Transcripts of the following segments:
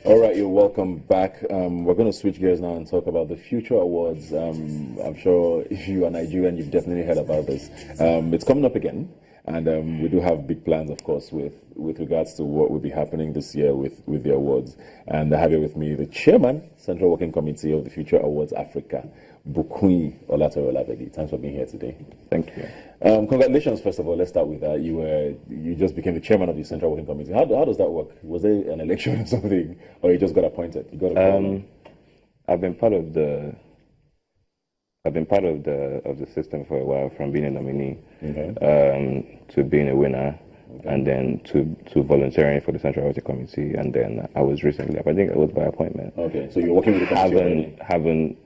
All right, you're welcome back. We're going to switch gears now and talk about the Future Awards. I'm sure if you are Nigerian, you've definitely heard about this. It's coming up again, and we do have big plans, of course, with regards to what will be happening this year with the awards. And I have here with me the chairman, Central Working Committee of the Future Awards Africa, Bukui Olatorolabedi. Thanks for being here today. Thank you. Congratulations, first of all. Let's start with that. You just became the chairman of the Central Working Committee. How does that work? Was there an election or something, or you just got appointed? You got I've been part of the system for a while, from being a nominee to being a winner, and then to volunteering for the Central Working Committee, and then I was recently up. I think it was by appointment. Okay, so you're working with the committee. Haven't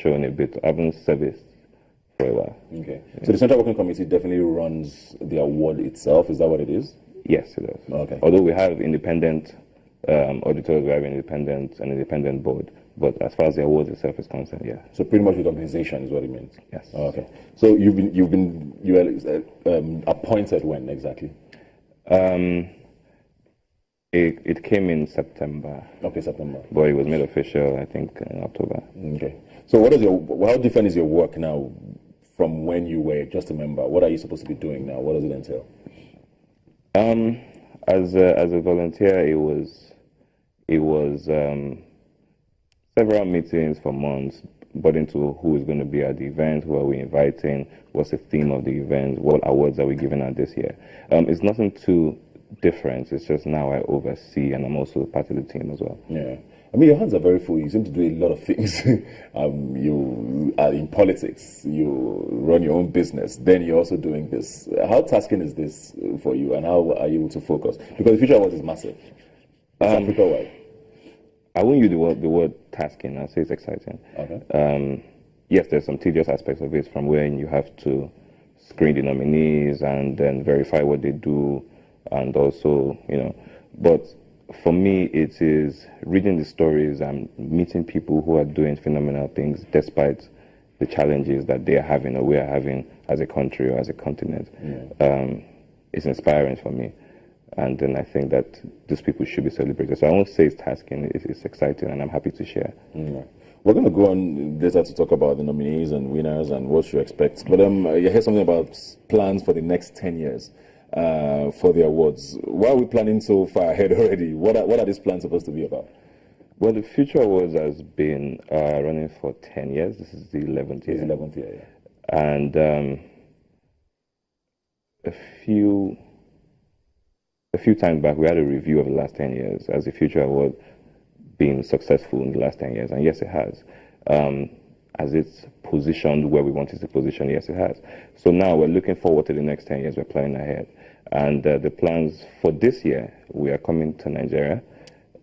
shown a bit. I haven't serviced for a while. Okay. Yeah. So the Central Working Committee definitely runs the award itself. Is that what it is? Yes, it does. Okay. Although we have independent auditors, we have an independent board. But as far as the award itself is concerned, yeah. So pretty much with organization is what it means. Yes. Okay. So you were appointed when exactly? It came in September. Okay, September. But it was made official, I think, in October. Okay. So how different is your work now from when you were just a member? What are you supposed to be doing now? What does it entail? As a volunteer, it was several meetings for months, but into who is going to be at the event, who are we inviting, what's the theme of the event, what awards are we giving out this year. It's nothing too different. It's just now I oversee, and I'm also part of the team as well. Yeah. I mean, your hands are very full. You seem to do a lot of things. You are in politics. You run your own business. Then you're also doing this. How tasking is this for you, and how are you able to focus? Because the Future Awards is massive. It's Africa-wide. I won't use the word tasking. I'll say it's exciting. Okay. Yes, there's some tedious aspects of it, from when you have to screen the nominees and then verify what they do, and also, but for me, it is reading the stories and meeting people who are doing phenomenal things despite the challenges that they are having or we are having as a country or as a continent. Yeah. It's inspiring for me. And then I think that these people should be celebrated. So I won't say it's tasking, it's exciting, and I'm happy to share. Yeah. We're going to go on later to talk about the nominees and winners and what you expect. But you heard something about plans for the next 10 years. For the awards. Why are we planning so far ahead already? What are these plans supposed to be about? Well, the Future Awards has been running for 10 years. This is the 11th year. It's the 11th year, yeah. And a few times back, we had a review of the last 10 years as the Future Award being successful in the last 10 years. And yes, it has. As it's positioned where we want it to position, yes, it has. So now we're looking forward to the next 10 years. We're planning ahead. And the plans for this year, we are coming to Nigeria,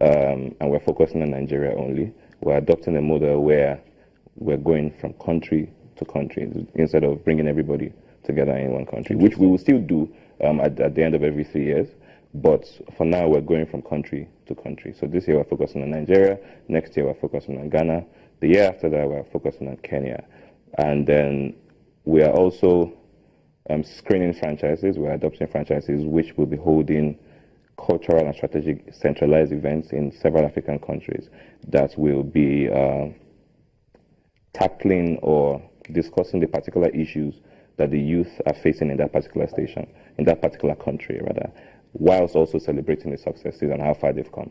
and we're focusing on Nigeria only. We're adopting a model where we're going from country to country instead of bringing everybody together in one country, which we will still do at the end of every 3 years. But for now, we're going from country to country. So this year, we're focusing on Nigeria. Next year, we're focusing on Ghana. The year after that, we're focusing on Kenya. And then we are also screening franchises. We're adopting franchises which will be holding cultural and strategic centralized events in several African countries that will be tackling or discussing the particular issues that the youth are facing in that particular station, in that particular country, rather, whilst also celebrating the successes and how far they've come.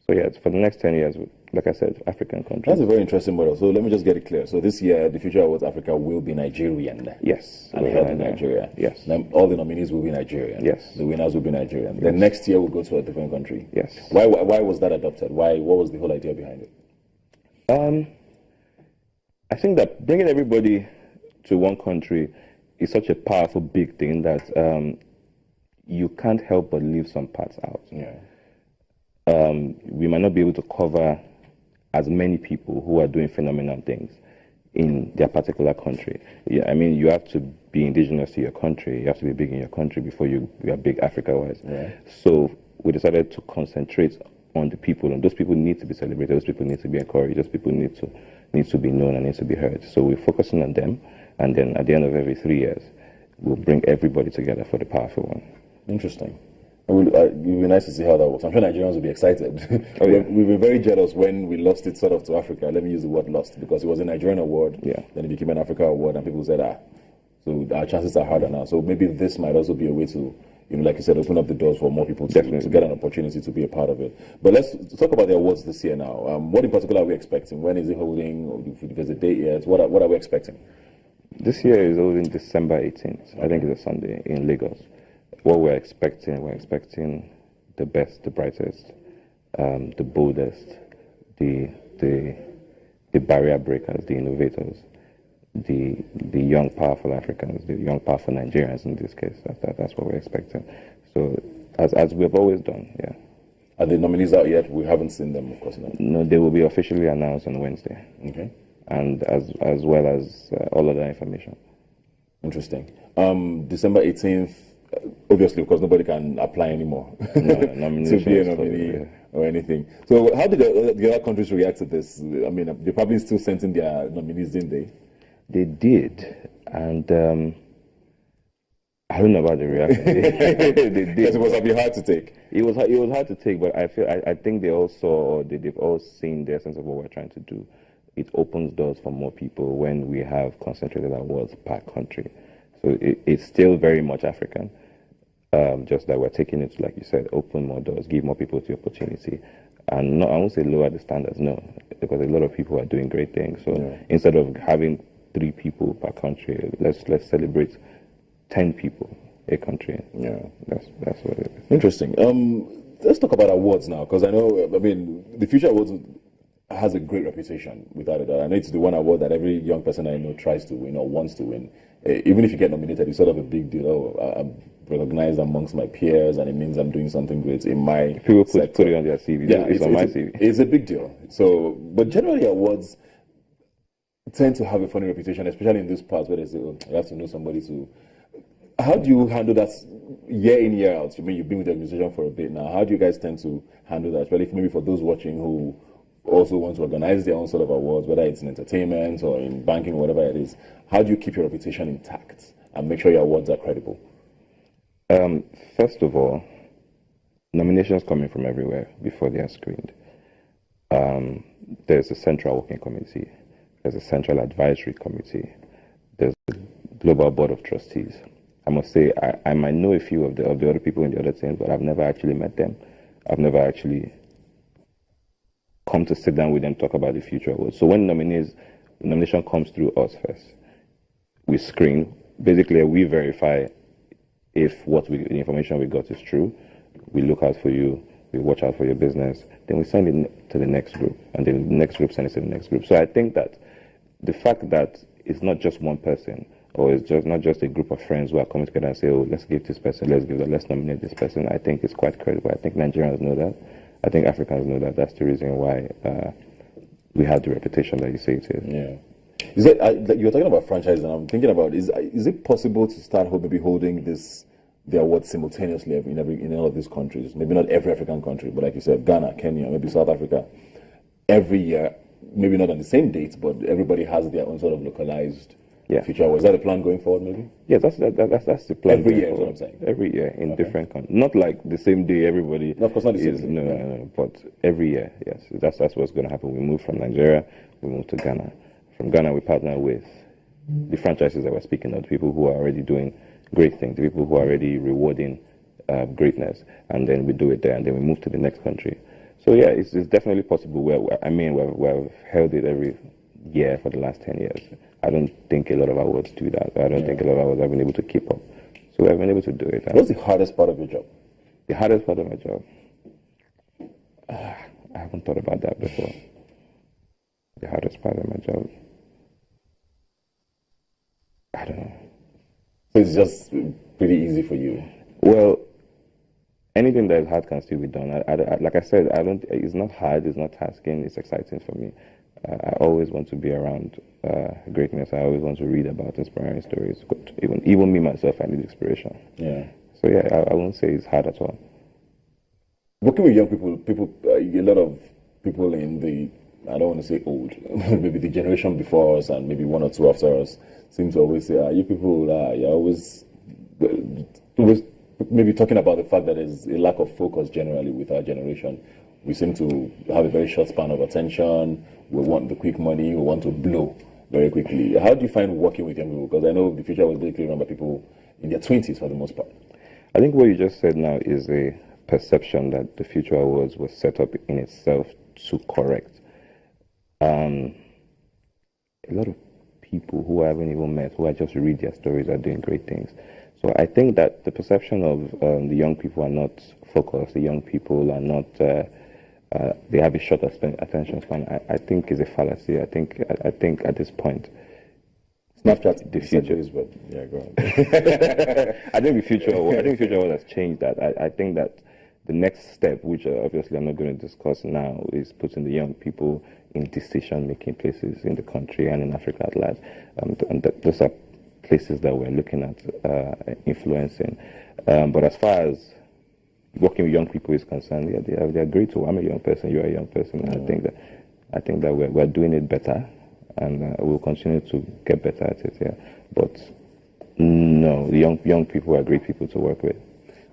So yeah, for the next 10 years, like I said, African countries. That's a very interesting model. So let me just get it clear. So this year, the Future Awards Africa will be Nigerian. Yes. And held in Nigeria. Yes. Now, all the nominees will be Nigerian. Yes. The winners will be Nigerian. Yes. Then next year, we'll go to a different country. Yes. Why was that adopted? What was the whole idea behind it? I think that bringing everybody to one country is such a powerful, big thing that you can't help but leave some parts out. Yeah. We might not be able to cover as many people who are doing phenomenal things in their particular country. Yeah, I mean, you have to be indigenous to your country. You have to be big in your country before you are big Africa-wise. Yeah. So we decided to concentrate on the people, and those people need to be celebrated. Those people need to be encouraged. Those people need to be known and need to be heard. So we're focusing on them, and then at the end of every 3 years, we'll bring everybody together for the powerful one. Interesting. It'd be nice to see how that works. I'm sure Nigerians will be excited. Oh, yeah. We were very jealous when we lost it sort of to Africa. Let me use the word lost because it was a Nigerian award. Yeah. Then it became an Africa award, and people said, so our chances are harder now. So maybe this might also be a way to, like you said, open up the doors for more people to get an opportunity to be a part of it. But let's talk about the awards this year now. What in particular are we expecting? When is it holding? Or if there's a date yet? What are we expecting? This year is holding December 18th. I think it's a Sunday in Lagos. What we're expecting the best, the brightest, the boldest, the barrier breakers, the innovators, the young, powerful Africans, the young, powerful Nigerians in this case. That's what we're expecting. So, as we've always done, yeah. Are the nominees out yet? We haven't seen them, of course. No, they will be officially announced on Wednesday. Okay. And as well as all other information. Interesting. December 18th, obviously, because nobody can apply anymore to be a nominee or anything. So how did the other countries react to this? I mean, they probably still sent in their nominees, didn't they? They did, and I don't know about the reaction. They did. Because it must be hard to take. It was hard to take, but I think they all saw, or they've all seen the essence of what we're trying to do. It opens doors for more people when we have concentrated awards per country. So it's still very much African, just that we're taking it to, like you said, open more doors, give more people the opportunity. And I won't say lower the standards, no, because a lot of people are doing great things. So instead of having 3 people per country, let's celebrate 10 people a country. Yeah, that's what it is. Interesting. Let's talk about awards now, because I know, the Future Awards has a great reputation, without a doubt. I know it's the one award that every young person I know tries to win or wants to win. Even if you get nominated, it's sort of a big deal. Oh, I'm recognized amongst my peers, and it means I'm doing something great in my people put it on their CV. Yeah, it's on my CV. It's a big deal. So, but generally awards tend to have a funny reputation, especially in this part where they say, oh, you have to know somebody to... How do you handle that year in, year out? I mean, you've been with the organization for a bit now. How do you guys tend to handle that, especially maybe for those watching who also want to organize their own sort of awards, whether it's in entertainment or in banking or whatever it is? How do you keep your reputation intact and make sure your awards are credible? First of all, nominations coming from everywhere before they are screened. There's a central working committee. There's a central advisory committee. There's a global board of trustees. I must say, I might know a few of the other people in the other teams, but I've never actually met them. I've never actually come to sit down with them, talk about the future awards. So when nomination comes through us first, we screen. Basically, we verify if the information we got is true. We look out for you. We watch out for your business. Then we send it to the next group, and then the next group sends it to the next group. So I think that the fact that it's not just one person, or it's just not just a group of friends who are coming together and say, oh, let's give this person, let's nominate this person, I think it's quite credible. I think Nigerians know that. I think Africans know that. That's the reason why we have the reputation that you say it is. Yeah. Is that, you were talking about franchise, and I'm thinking about, is it possible to start maybe holding the awards simultaneously in all of these countries? Maybe not every African country, but like you said, Ghana, Kenya, maybe South Africa. Every year, maybe not on the same dates, but everybody has their own sort of localized future awards. Is that a plan going forward, maybe? Yeah, that's the plan. Every year is what I'm saying. Every year in different countries. Not like the same day everybody. No, of course not the same day. No, but every year, yes. That's what's going to happen. We move from Nigeria, we move to Ghana. From Ghana, we partner with the franchises that we're speaking of, the people who are already doing great things, the people who are already rewarding greatness, and then we do it there, and then we move to the next country. So yeah, it's definitely possible. We've held it every year for the last 10 years. I don't think a lot of awards do that. I don't think a lot of awards have been able to keep up. So we've been able to do it. What's the hardest part of your job? The hardest part of my job? I haven't thought about that before. The hardest part of my job? I don't know. So it's just pretty easy for you? Well, anything that is hard can still be done. Like I said, it's not hard, it's not tasking, it's exciting for me. I always want to be around greatness. I always want to read about inspiring stories. Even me, myself, I need inspiration. Yeah. So yeah, I won't say it's hard at all. Working with young people, a lot of people in the, I don't want to say old, maybe the generation before us and maybe one or two after us seem to always say, you people, you're always maybe talking about the fact that there's a lack of focus generally with our generation. We seem to have a very short span of attention. We want the quick money. We want to blow very quickly. How do you find working with young people? Because I know the future was basically run by people in their 20s for the most part. I think what you just said now is a perception that the Future Awards was set up in itself to correct. A lot of people who I haven't even met, who I just read their stories, are doing great things. So I think that the perception of the young people are not focused, the young people are not, they have a short attention span, I think is a fallacy. I think at this point, Snapchat, the future is what. Yeah, go on. I think the future has changed that. I think that the next step, which obviously I'm not going to discuss now, is putting the young people in decision-making places in the country and in Africa at large. And those are places that we're looking at influencing. But as far as working with young people is concerned, yeah, they're great too. I'm a young person, you're a young person. Mm-hmm. I think that we're doing it better, and we'll continue to get better at it. Yeah, but no, the young people are great people to work with.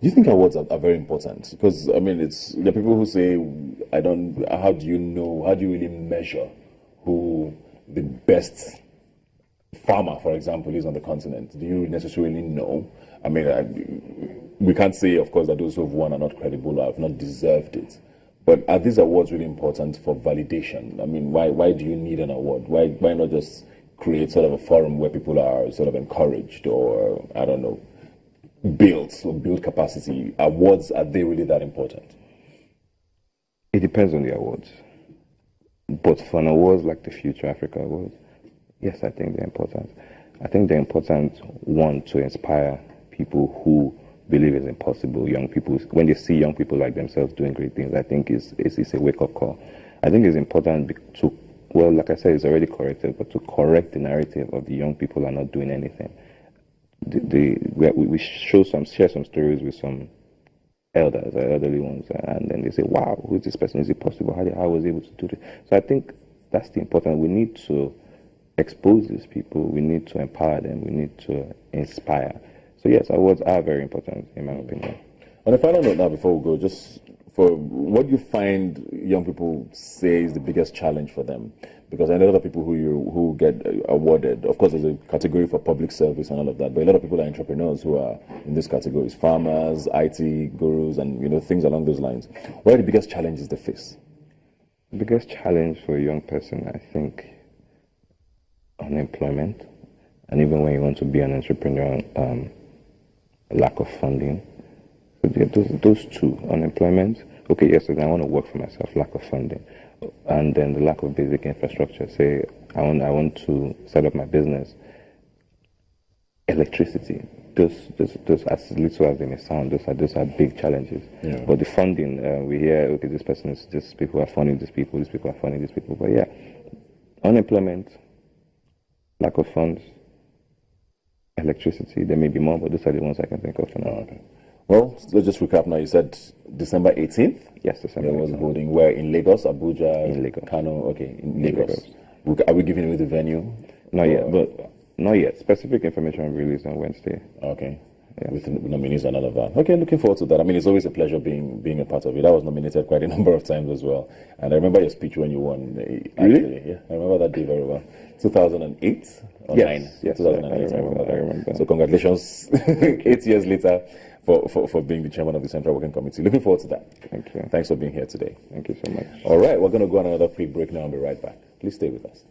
Do you think awards are very important? Because I mean, there are people who say, how do you really measure who the best farmer, for example, is on the continent? Do you necessarily know? I mean, we can't say, of course, that those who have won are not credible or have not deserved it. But are these awards really important for validation? I mean, why do you need an award? Why not just create sort of a forum where people are sort of encouraged, or, I don't know, build capacity? Awards, are they really that important? It depends on the awards. But for an awards like the Future Africa Awards, yes, I think they're important. I think they're important, one, to inspire people who believe it's impossible. Young people, when they see young people like themselves doing great things, I think it's a wake-up call. I think it's important to, well, like I said, it's already corrected, but to correct the narrative of the young people are not doing anything. We share some stories with some elderly ones, and then they say, wow, who is this person? Is it possible? How was he able to do this? So I think that's the important. We need to expose these people. We need to empower them. We need to inspire. So yes, awards are very important, in my opinion. On a final note now, before we go, just for what you find young people say is the biggest challenge for them? Because I know a lot of people who get awarded. Of course, there's a category for public service and all of that, but a lot of people are entrepreneurs who are in this categories: farmers, IT gurus, and things along those lines. What are the biggest challenges they face? The biggest challenge for a young person, I think, unemployment, and even when you want to be an entrepreneur, lack of funding. So those two, unemployment. Okay, yes, I want to work for myself. Lack of funding, and then the lack of basic infrastructure. Say I want to set up my business. Electricity. Those as little as they may sound, those are big challenges. Yeah. But the funding, we hear, okay, these people are funding these people are funding these people. But yeah, unemployment, lack of funds, electricity. There may be more, but those are the ones I can think of for now. Okay. Well, let's just recap now. You said December 18th? Yes, December 18th. There was voting where? In Lagos, Abuja? In Lagos. Kano? Okay, in Lagos. Are we giving away the venue? Not yet. Specific information will be released on Wednesday. Okay. Yes. With nominees and all of that. Okay, looking forward to that. I mean, it's always a pleasure being a part of it. I was nominated quite a number of times as well. And I remember your speech when you won. Really? Yeah, I remember that day very well. 2008 or yes, 9? Yes, 2008. I remember. So congratulations 8 years later for being the chairman of the Central Working Committee. Looking forward to that. Thank you. Thanks for being here today. Thank you so much. All right, we're going to go on another quick break now and be right back. Please stay with us.